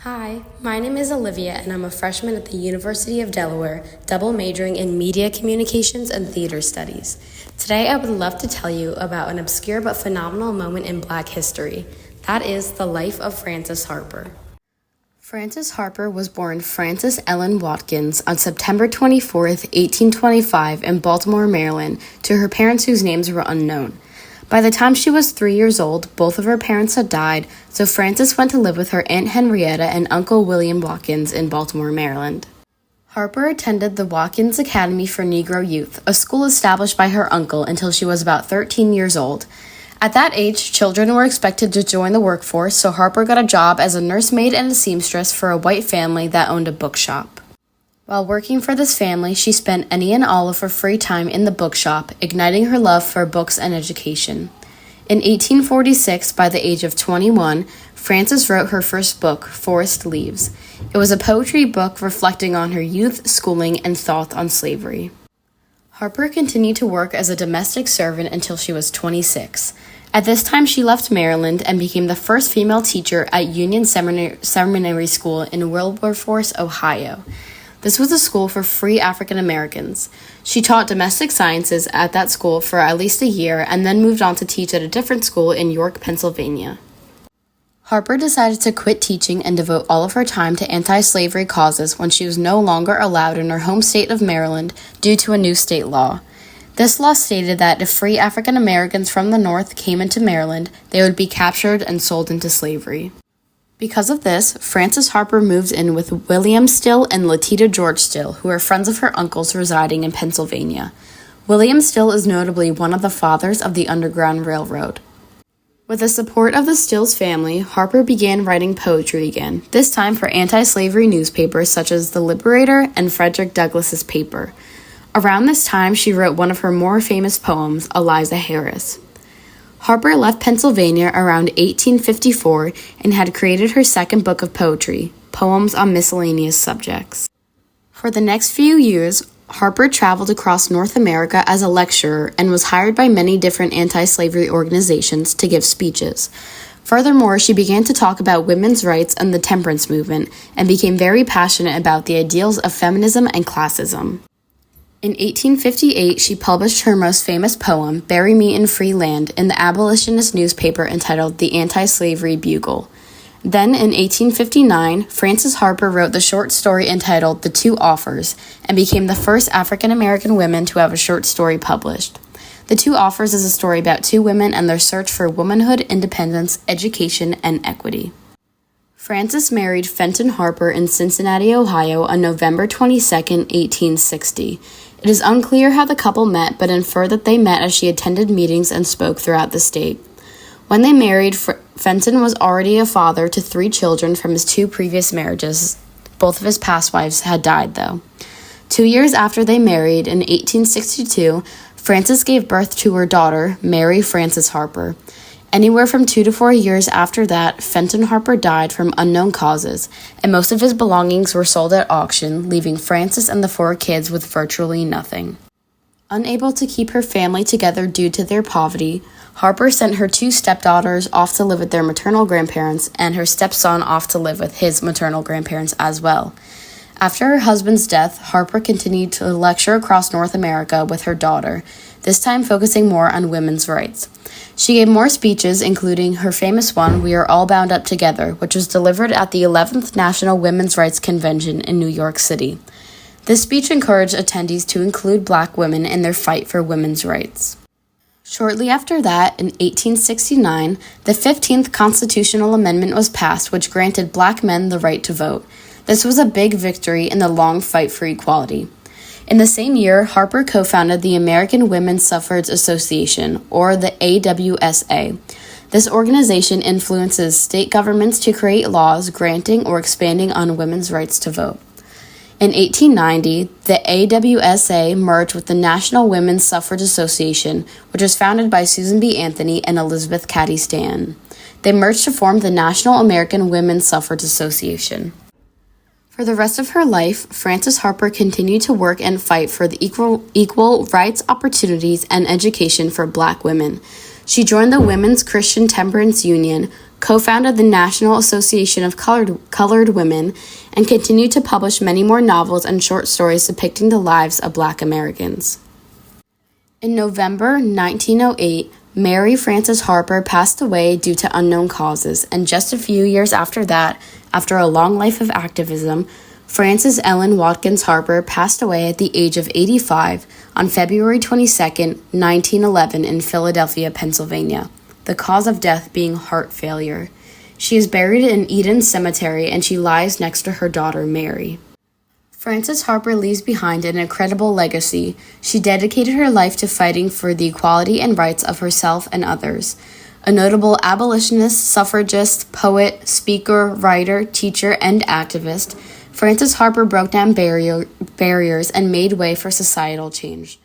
Hi, my name is Olivia, and I'm a freshman at the University of Delaware, double majoring in media communications and theater studies. Today, I would love to tell you about an obscure but phenomenal moment in Black history. That is the life of Frances Harper. Frances Harper was born Frances Ellen Watkins on September 24, 1825, in Baltimore, Maryland, to her parents whose names were unknown. By the time she was 3 years old, both of her parents had died, so Frances went to live with her Aunt Henrietta and Uncle William Watkins in Baltimore, Maryland. Harper attended the Watkins Academy for Negro Youth, a school established by her uncle until she was about 13 years old. At that age, children were expected to join the workforce, so Harper got a job as a nursemaid and a seamstress for a white family that owned a bookshop. While working for this family, she spent any and all of her free time in the bookshop, igniting her love for books and education. In 1846, by the age of 21, Frances wrote her first book, Forest Leaves. It was a poetry book reflecting on her youth, schooling, and thought on slavery. Harper continued to work as a domestic servant until she was 26. At this time, she left Maryland and became the first female teacher at Union Seminary School in Wilberforce, Ohio. This was a school for free African Americans. She taught domestic sciences at that school for at least a year and then moved on to teach at a different school in York, Pennsylvania. Harper decided to quit teaching and devote all of her time to anti-slavery causes when she was no longer allowed in her home state of Maryland due to a new state law. This law stated that if free African Americans from the North came into Maryland, they would be captured and sold into slavery. Because of this, Frances Harper moved in with William Still and Letitia George Still, who are friends of her uncles residing in Pennsylvania. William Still is notably one of the fathers of the Underground Railroad. With the support of the Stills family, Harper began writing poetry again, this time for anti-slavery newspapers such as The Liberator and Frederick Douglass's paper. Around this time, she wrote one of her more famous poems, Eliza Harris. Harper left Pennsylvania around 1854 and had created her second book of poetry, Poems on Miscellaneous Subjects. For the next few years, Harper traveled across North America as a lecturer and was hired by many different anti-slavery organizations to give speeches. Furthermore, she began to talk about women's rights and the Temperance movement and became very passionate about the ideals of feminism and classism. In 1858, she published her most famous poem, Bury Me in Free Land, in the Abolitionist newspaper entitled The Anti-Slavery Bugle. Then, in 1859, Frances Harper wrote the short story entitled The Two Offers, and became the first African-American woman to have a short story published. The Two Offers is a story about two women and their search for womanhood, independence, education, and equity. Frances married Fenton Harper in Cincinnati, Ohio on November 22, 1860. It is unclear how the couple met, but infer that they met as she attended meetings and spoke throughout the state. When they married, Fenton was already a father to 3 children from his 2 previous marriages. Both of his past wives had died, though. 2 years after they married, in 1862, Frances gave birth to her daughter, Mary Frances Harper. Anywhere from 2 to 4 years after that, Fenton Harper died from unknown causes, and most of his belongings were sold at auction, leaving Frances and the 4 kids with virtually nothing. Unable to keep her family together due to their poverty, Harper sent her 2 stepdaughters off to live with their maternal grandparents and her stepson off to live with his maternal grandparents as well. After her husband's death, Harper continued to lecture across North America with her daughter, this time focusing more on women's rights. She gave more speeches, including her famous one, We Are All Bound Up Together, which was delivered at the 11th National Women's Rights Convention in New York City. This speech encouraged attendees to include Black women in their fight for women's rights. Shortly after that, in 1869, the 15th Constitutional Amendment was passed, which granted Black men the right to vote. This was a big victory in the long fight for equality. In the same year, Harper co-founded the American Women's Suffrage Association, or the AWSA. This organization influences state governments to create laws granting or expanding on women's rights to vote. In 1890, the AWSA merged with the National Women's Suffrage Association, which was founded by Susan B. Anthony and Elizabeth Cady Stanton. They merged to form the National American Women's Suffrage Association. For the rest of her life, Frances Harper continued to work and fight for the equal rights, opportunities, and education for Black women. She joined the Women's Christian Temperance Union, co-founded the National Association of Colored Women, and continued to publish many more novels and short stories depicting the lives of Black Americans. In November 1908, Mary Frances Harper passed away due to unknown causes, and just a few years after that, after a long life of activism, Frances Ellen Watkins Harper passed away at the age of 85 on February 22, 1911 in Philadelphia, Pennsylvania, the cause of death being heart failure. She is buried in Eden Cemetery, and she lies next to her daughter, Mary. Frances Harper leaves behind an incredible legacy. She dedicated her life to fighting for the equality and rights of herself and others. A notable abolitionist, suffragist, poet, speaker, writer, teacher, and activist, Frances Harper broke down barriers and made way for societal change.